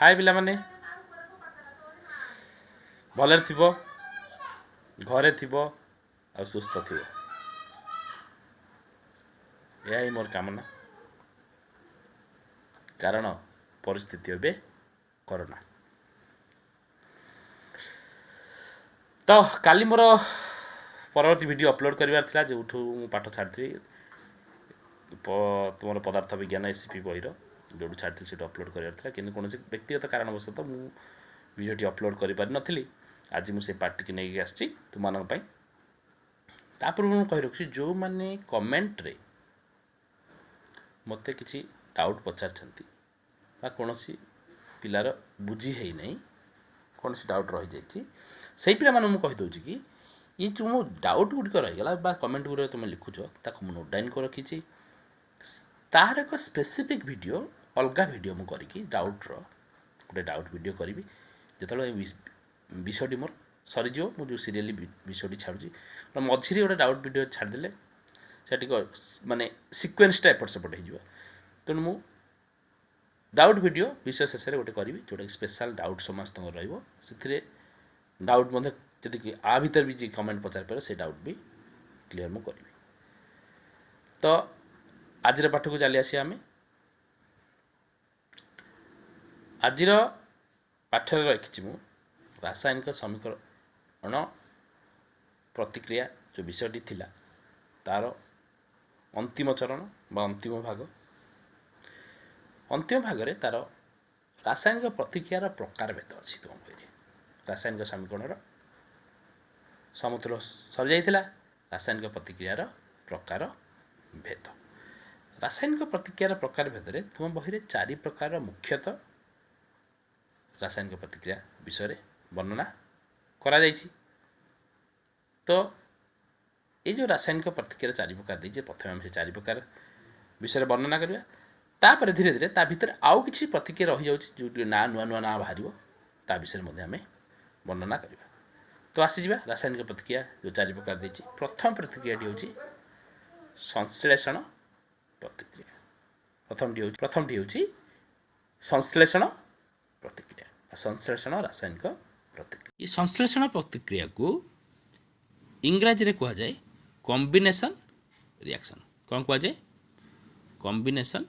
हाय पिला माने भलरे थिबो घरे थिबो आ सुस्थ थिबो यही मोर कामना कारण परिस्थिति एबे कोरोना तो काली मोर परवर्ती वीडियो अपलोड करिवार थिला जोठू मु पाठ छाड़थि तुमर पदार्थ विज्ञान एससीपी बहिर जोठू छाड़थि सेटू अपलोड करिवार थिला किंतु कोनोसी व्यक्तिगत कारणवश मु वीडियोटी अपलोड करि पारि नथिली आज मु से पार्ट की नेकी आछि तुमानन पई तापर मु कहि रखछि जो माने कमेंट रे मते किछि डाउट पचारछंती बा कोनोसी पिलार बुझी हेई नै कोनोसी डाउट रहि जाइछि सेही पिला माने मु कहि दउछि कि ये जो मो डाउट गुडी रहि गला बा कमेंट गुडी तुम लिखुछ ताको मु नोट डाउन कर रखिछि तार एक स्पेसिफिक वीडियो अलगा वीडियो मु करिकि डाउट रो गोटे डाउट वीडियो करी जेतले विषयटी मोर सरी जो मु जो सीरियली विषयटी छाड़ुछि मझिरे गोटे डाउट वीडियो छाड़ देले सेटी माने सीक्वेंस टा एपट सेपट हो तेणु मु डाउट वीडियो विषय शेष में गोटे करी जोटा स्पेशल डाउट समस्त रहिबो सेथिरे डाउट मधे जदि कि आ भीतर भी जी कमेंट पचार पारे से डाउट भी क्लियर मु करी तो आजिर पाठ को चली आसी आमे आजिर पाठ रखिछि मु रासायनिक समीकरण प्रतिक्रिया जो विषयटी थिला तार अंतिम चरण बा अंतिम भाग रे तार रासायनिक प्रतिक्रियार प्रकार भेद अच्छी तुम बही रासायनिक समीकरण समतुल सरी जाइथिला रासायनिक प्रतिक्रियार प्रकार भेद रासायनिक प्रतिक्रियार प्रकार भेद रे तुम बही चारि प्रकार मुख्यतः रासायनिक प्रतिक्रिया विषय वर्णना करा जाइछि तो ये जो रासायनिक प्रतिक्रिया चारि प्रकार दी प्रथम आम से चारि प्रकार विषय वर्णना करवा तापर धीरे धीरे ता भीतर आउ किछि प्रतिक्रिया रही जाउछि जो ना नुआ नुआ ना बाहरिबो ता विषय मध्ये आमे वर्णना करवा तो आसीजिबा रासायनिक प्रतिक्रिया जो चारि प्रकार दी प्रथम प्रतिक्रियाटी होछि संश्लेषण प्रतिक्रिया प्रथमटी होछि संश्लेषण प्रतिक्रिया संश्लेषण रासायनिक प्रतिक्रिया ये संश्लेषण प्रतिक्रिया को इंग्राजी रे कहा जाए कॉम्बिनेशन रिएक्शन कौन कहा जाए कॉम्बिनेशन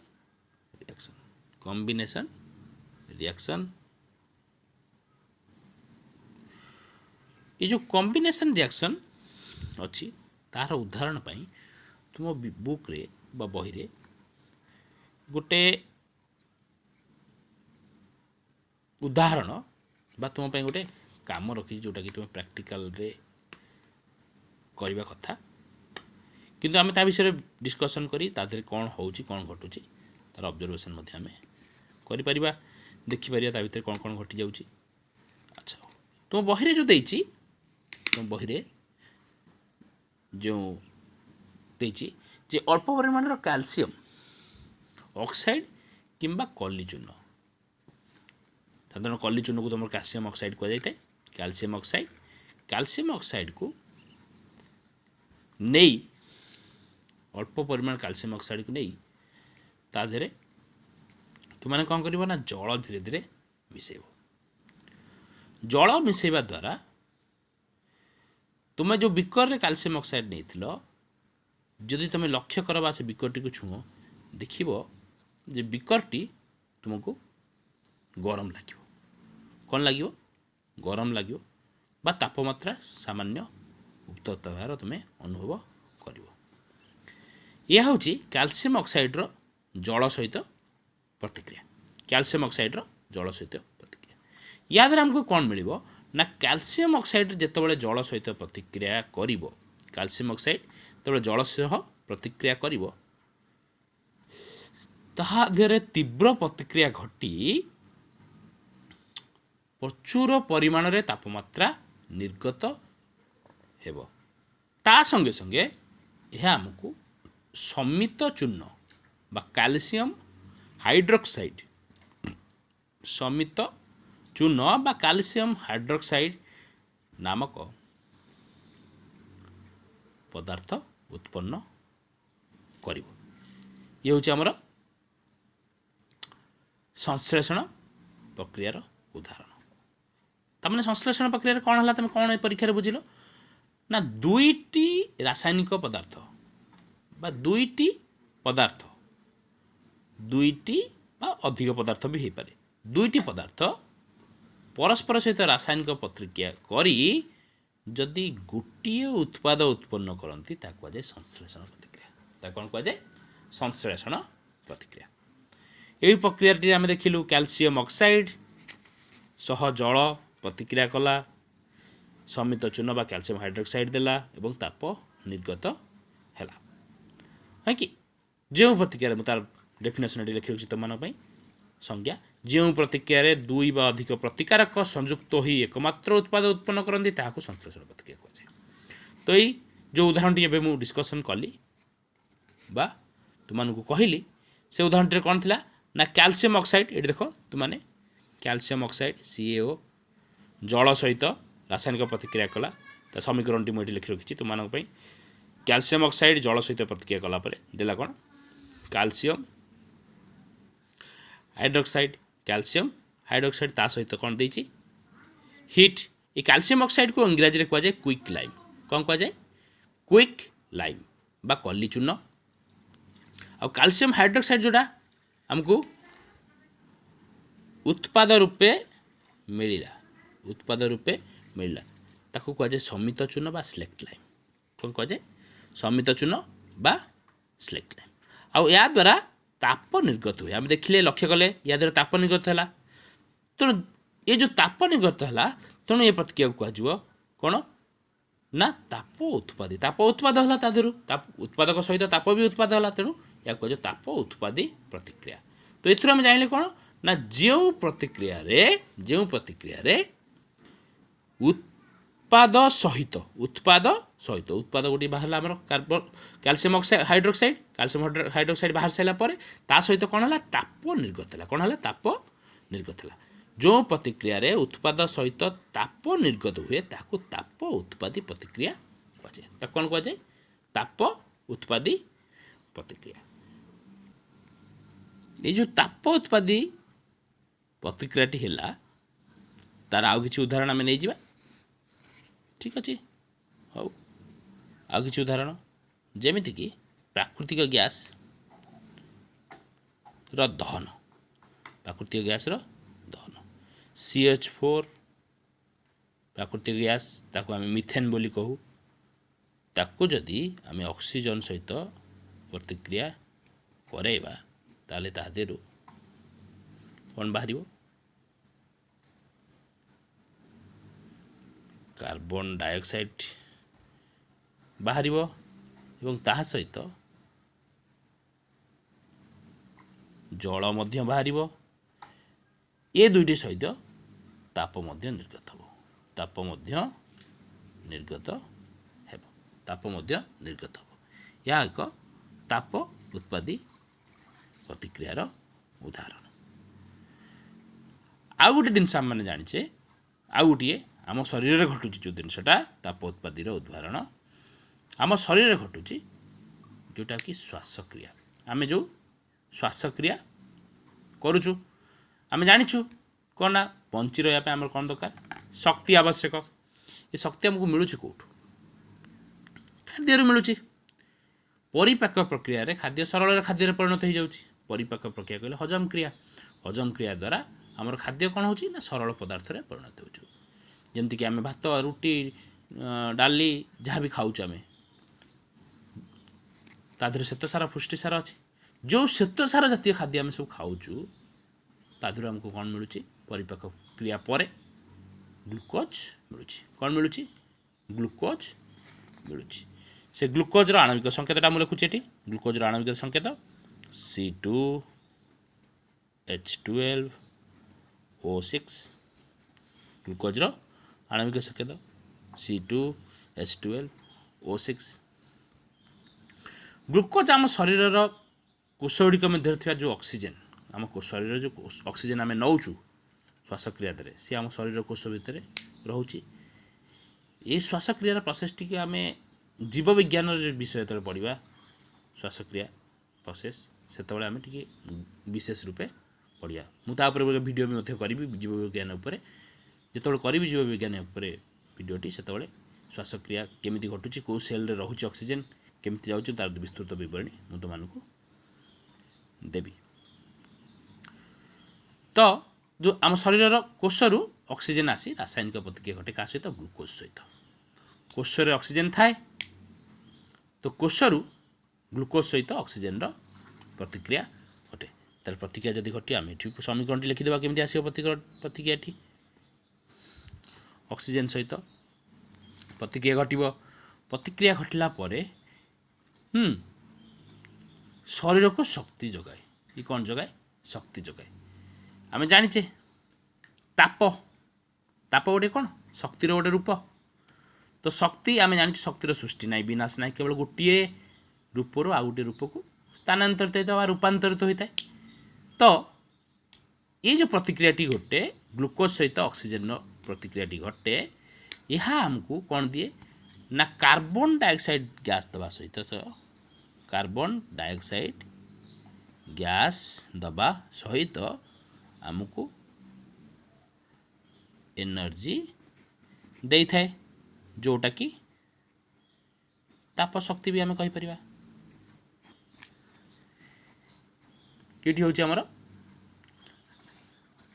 रिएक्शन ये जो कॉम्बिनेशन रिएक्शन अच्छी तार उदाहरण पाई तुम बुक रे बा बही रे गोटे उदाहरण बा तुम पे गोटे काम रखी जोटा कि तुम प्रैक्टिकल रे करबा कथा किंतु आम ता विषय डिस्कशन करी तादरे कौन होउची कौन घटुची तार ऑब्जर्वेशन मध्ये आमे करि परिबा देखि परिबा ता भीतर कौन कौन घटी जाउची अच्छा तुम बही रे जो देइची तुम बही रे जो देइची जे अल्प परिमाण रो कैल्शियम ऑक्साइड किंबा कली चूर्ण साधारण कली चूर्ण को तुम कैल्शियम ऑक्साइड कह जाइते कैल्शियम ऑक्साइड को नहीं अल्प परिमाण कैल्शियम ऑक्साइड को नहीं ता देरे तुमने कौन करिबो ना जल धीरे धीरे मिसेबो जल मिसेबा द्वारा तुम जो बिकर रे कैल्शियम ऑक्साइड नहीं थिलो जदि तुम लक्ष्य करबा से बिकरटी को छुओ देखिबो जे बिकरटी तुमको गरम लागिबो कौन लागिबो गरम लागिबो बा तापमात्रा सामान्य उत्तप्त होवार तुम अनुभव कर यह हूँ कैल्शियम ऑक्साइड रो जल सहित प्रतिक्रिया कैल्शियम ऑक्साइड रो जल सहित प्रतिक्रिया या द्वारा हमको कौन मिलिबो ना कैल्शियम ऑक्साइड जेतेबेले जल सहित प्रतिक्रिया करिवो कैल्शियम ऑक्साइड जेतेबेले जल सह प्रतिक्रिया करिवो ताहा देरे तीव्र प्रतिक्रिया घटी प्रचुर परिमाण रे तापमात्रा निर्गत हेबो ता संगे संगे यह हमको समित चूर्ण बा कैल्शियम हाइड्रोक्साइड समित चूर्ण बा कैल्शियम हाइड्रोक्साइड नामक पदार्थ उत्पन्न करिवो ये होची हमर संश्लेषण प्रक्रियार उदाहरण। तमें संश्लेषण प्रक्रिया कौन है तुम कौन परीक्षा बुझिल ना दुईटी रासायनिक पदार्थ बा दुईटी पदार्थ दुईटी बा अधिक पदार्थ भी हो पारे दुईटी पदार्थ परस्पर सहित रासायनिक प्रतिक्रिया करी जदि गोटे उत्पाद उत्पन्न करती कहुए संश्लेषण प्रतिक्रिया कौन कहुए संश्लेषण प्रतिक्रिया। यही प्रक्रिया आम देखिलु कैल्शियम ऑक्साइड सह जल प्रतिक्रिया कला समित चून बा कैल्शियम हाइड्रोक्साइड देला एवं ताप निर्गत है है कि जो प्रतिक्रिया तार डेफिनेशन लिखी रखी तुम संज्ञा जो प्रतिक्रिया दुई बा अधिक प्रतिकारक संयुक्त हो एकमात्र उत्पाद उत्पन्न करती संश्लेषण प्रतिक्रिया कहुए। तो यही जो उदाहरण टी मुझे डिस्कसन कली बा तुमको कहली से उदाहरण कौन थी ना कैल्शियम ऑक्साइड ये देख तुमने कैल्शियम ऑक्साइड CaO जल सहित रासायनिक प्रतिक्रिया कला तो समीकरण टी मुझे लिखी रखी तुम कैल्शियम ऑक्साइड जल सहित प्रतिक्रिया कलापर देला कौन कैल्शियम हाइड्रोक्साइड कैल्शियम हाइड्रोक्साइड ता सहित कौन देती हिट ये कैल्शियम ऑक्साइड को इंग्राजी में कहुए क्विक लाइम कौन कहुए क्विक लाइम बा कली चून आ कैल्शियम हाइड्रोक्साइड जोड़ा आमको उत्पाद रूपे मिलला ताको कहुए समित चून बा स्लेक्ट लाइम कौन कहुए समित चून बा स्लेक्ट लाइम आ या द्वारा ताप निर्गत हुए आम देखिले लक्ष्य कले या द्वारा ताप निर्गत है तेणु ये जो ताप निर्गत है तेणु ये प्रतिक्रिया कहुए कौन ना ताप उत्पाद है ताप उत्पादक सहित ताप भी उत्पाद है तेणु या कहुए ताप उत्पादी प्रतिक्रिया। तो ये आम जान कौन ना जो प्रतिक्रिया उत्पाद सहित गोटे बाहर आम कार्बन कैल्शियम ऑक्साइड हाइड्रोक्साइड बाहर सारापर ता सहित कौन है ताप निर्गत है कौन है ताप निर्गत है जो प्रतिक्रिया उत्पाद सहित ताप निर्गत हुए ताको ताप उत्पादी प्रतिक्रिया कहुए कौन कहुए ताप उत्पादी प्रतिक्रिया। ये जो ताप उत्पादी प्रतिक्रियाटी है तार आउ किसी उदाहरण आम नहीं जावा ठीक अच्छे हौ आउ किसी उदाहरण जेमिति कि प्राकृतिक गैस दहन प्राकृतिक गैस दहन CH4 प्राकृतिक गैस ताको आम मिथेन बोली कहू ताको जदि आम ऑक्सीजन सहित प्रतिक्रिया करेबा ताले ता देरु कौन बाहर कार्बन डाइऑक्साइड बाहर एवं ता सहित जल मध्य बाहर ये दुईटी सहित ताप मध्य निर्गत हो ताप मध्य निर्गत हो या एक ताप उत्पादी प्रतिक्रियार उदाहरण। आउ गोटे जिनस आम मैंने जाचे आउ गोटे आम शरीर में घटुची जो जिनसटा ताप उत्पादीर उदाहरण आम शरीर में घटुची जोटा कि श्वासक्रिया आम जो श्वासक्रिया करुचु आम जाचु कौन ना बंची रहा आम कौन दरकार शक्ति आवश्यक ये शक्ति आमको मिलूँ कौटू खाद्य मिलूँ परिपाक प्रक्रिया खाद्य सरल खाद्य परिणत हो जाऊँगी परिपाक प्रक्रिया कहले हजम क्रिया द्वारा आमर खाद्य कौन हो सरल पदार्थ परिणत हो जमती कि आम भात रुटी डाली जहाँ भी खाऊँ आम तादर श्वेतसार पुष्टिसार अच्छी जो श्वेतसार जातीय खाद्य आम सब खाऊँ तादर आमको कौन मिलूँ परिपाक क्रिया पर ग्लुकोज मिलूँ कौन मिलूँ ग्लुकोज मिलूँ से ग्लुकोज आणविक संकेतटा मुझे लिखुची ये ग्लुकोज आणविक संकेत C2H12O6 ग्लुकोज आणविक संकेत C2H12O6 ग्लुकोज आम शरीर कोषगुड़िक मध्य जो ऑक्सीजन आम शरीर जो ऑक्सीजन आम नौचु श्वासक्रिया द्वारा सी आम शरीर कोष भितर रोचे ये श्वासक्रियार प्रोसेस टी आम जीव विज्ञान विषय जो पढ़ा श्वासक्रिया प्रोसेस से आम टे विशेष रूपे पढ़िया मुझे वीडियो भी करी जीव विज्ञान उपर जो करी जीव विज्ञान उपर वीडियोटी से श्वासक्रिया केमी घटुची कौ सेल रोचे ऑक्सीजन केमती जाऊँ तार विस्तृत विवरणी मुझे तुम मानक देवी। तो जो आम शरीर कोषरु ऑक्सीजन आसी रासायनिक प्रतिक्रिया घटे क्या सहित ग्लूकोज सहित कोष रे ऑक्सीजन थाए तो कोषरु ग्लूकोज सहित ऑक्सीजन रो प्रतिक्रिया घटे तार प्रतिक्रिया जदि घटी आम ये समीकरण लिखिदेवा केमती आसो प्रतिक्रिया ऑक्सीजन सहित प्रतिक्रिया घटिबो प्रतिक्रिया घटला परे शरीर को शक्ति जगाए ये कौन जगाए शक्ति जगाए आम जाचे ताप ताप गोटे कौन शक्तिर गोटे रूप तो शक्ति आम जानी शक्तिर सृष्टि ना विनाश ना केवल गोटे रूपर आउ गोटे रूप को स्थानांतरित होता है रूपांतरित होता है। तो ये जो प्रतिक्रियाटी घटे ग्लूकोज सहित ऑक्सीजन प्रतिक्रियाटी घटे यह आमको कौन दिए ना कार्बन डाइऑक्साइड गैस दबा सहित तो कार्बन डाइऑक्साइड गैस दबा सहित आमको एनर्जी दे थाए जोटा कि ताप शक्ति भी आम कहीपर ये हूँ आमर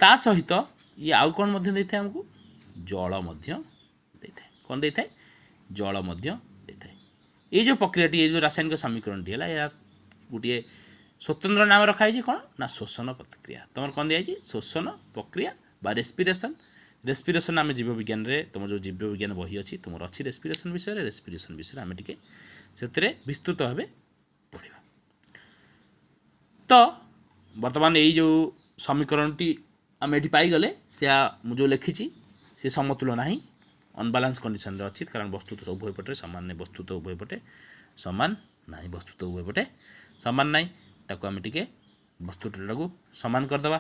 ता सहित ये आउ कौन मध्य देता है हमको जल मध्य देता है कौन देता है जल मध्य देता है। ये जो प्रक्रियाटी ये जो रासायनिक समीकरण टी है यार गोटे स्वतंत्र नाम रखाई कौन ना शोषण प्रतिक्रिया तुम कौन दिखाई शोषण प्रक्रिया बा रेस्पिरेशन रेस्पिरेशन आम जीव विज्ञान रे तुम जो जीव विज्ञान बही अच्छी तुम अच्छी रेस्पिरेशन विषय आम टे से विस्तृत भाव पढ़ा। तो बर्तमान यही जो समीकरण टी आम ये पाईगले से जो लिखी से समतुल ना अनबालांस कंडीशन रे अच्छी कारण वस्तु तो उभय पटे सामान नहीं वस्तु तो उभय पटे सामान ना वस्तु तो उभय पटे सामान ना ताको आम टे वस्तुटा को सामान करदे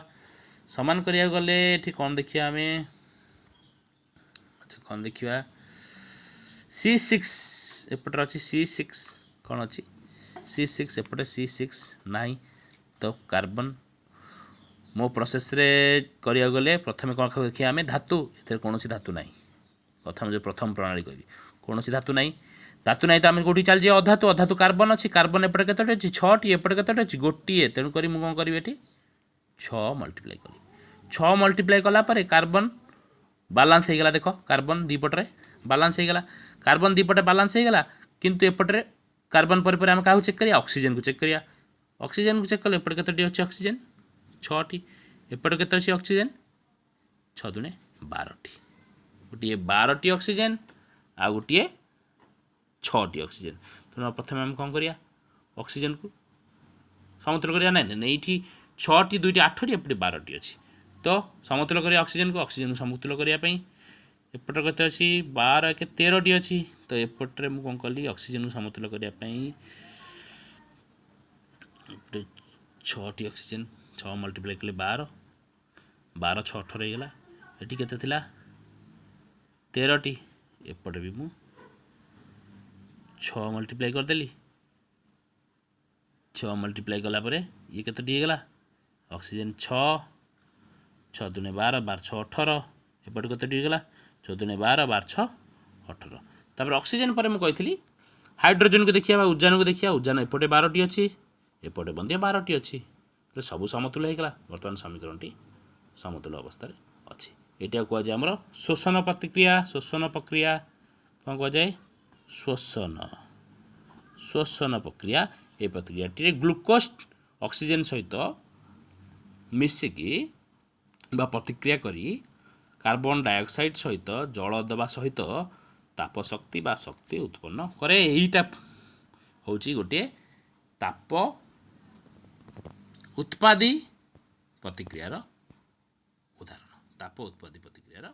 सामान करिया गले ठीक कौन देखिए आम अच्छा कौन देखा C6 एपटर अच्छी C6 कौन अच्छी C6 एपटे C6 ना तो कार्बन मो प्रोसेस रे करिया गले प्रथम कौन देखिए आम धातु ए कौन धातु ना प्रथम जो प्रथम प्रणाली कह कौन धातु ना तो आम कौटी चल जाए अधातु अधातु कार्बन अच्छी कार्बन एपटे केतटे अच्छी 6टी एपटे केतटे अच्छी गोटे तेणुक मुझे कौन करी ये 6 मल्टीप्लाई कली 6 मल्टीप्लाई कलापर कार्बन बालांस होगा देख कार्बन दीपटे बालांस होगा कार्बन दीपटे बालांस होगा किंतु एपटे कार्बन पर आम क्या चेक करिया ऑक्सीजन को चेक करिया ऑक्सीजन को चेक कले एपटे केतटी अच्छी ऑक्सीजन 6टी एपटे केते अच्छी ऑक्सीजन 6 दुने 12टी गोटे 12टी ऑक्सीजन आ गोटे 6टी ऑक्सीजन तो प्रथम आम कौन करिया ऑक्सीजन को समतुल करिया ना ये 6टी 2टी 8टी एपटे 12टी अच्छी तो समतुल करिया ऑक्सीजन को समतुल करने एपटे केते अच्छी 12 के 13टी अच्छी तो एपटे मुझे कौन कली ऑक्सीजन को समतुल करने 6टी ऑक्सीजन 6 मल्टीप्लाई कले 12 12 6 18 होगा ये केते थिला 13टी एपटे भी मुझे 6 मल्टीप्लाई करदेली 6 मल्टीप्लाई कलापर ये केतोटी होगा ऑक्सीजन 6 दुने 12 12 6 18 एपटे केतोटी होगा 6 दुने 12 12 6 18 तापर ऑक्सीजन पर मुझे कही हाइड्रोजन को देखिए उजान को देखिए उजान एपटे 12टी अच्छी एपटे बंदे 12टी अच्छी सबू समतुल होगा बर्तमान समीकरण टी समतुल अवस्था अच्छी यहाँ कहुए आमर शोषण प्रक्रिया कौन कहुए शोषण शोषण प्रक्रिया ये प्रक्रिया ग्लूकोज ऑक्सीजन सहित मिसिकी बा प्रतिक्रिया करी कार्बन डाइऑक्साइड सहित जल दबा सहित ताप शक्ति बा शक्ति उत्पन्न करे यहीटा होची गोटे ताप उत्पादी प्रतिक्रियार उदाहरण ताप उत्पादी प्रतिक्रियार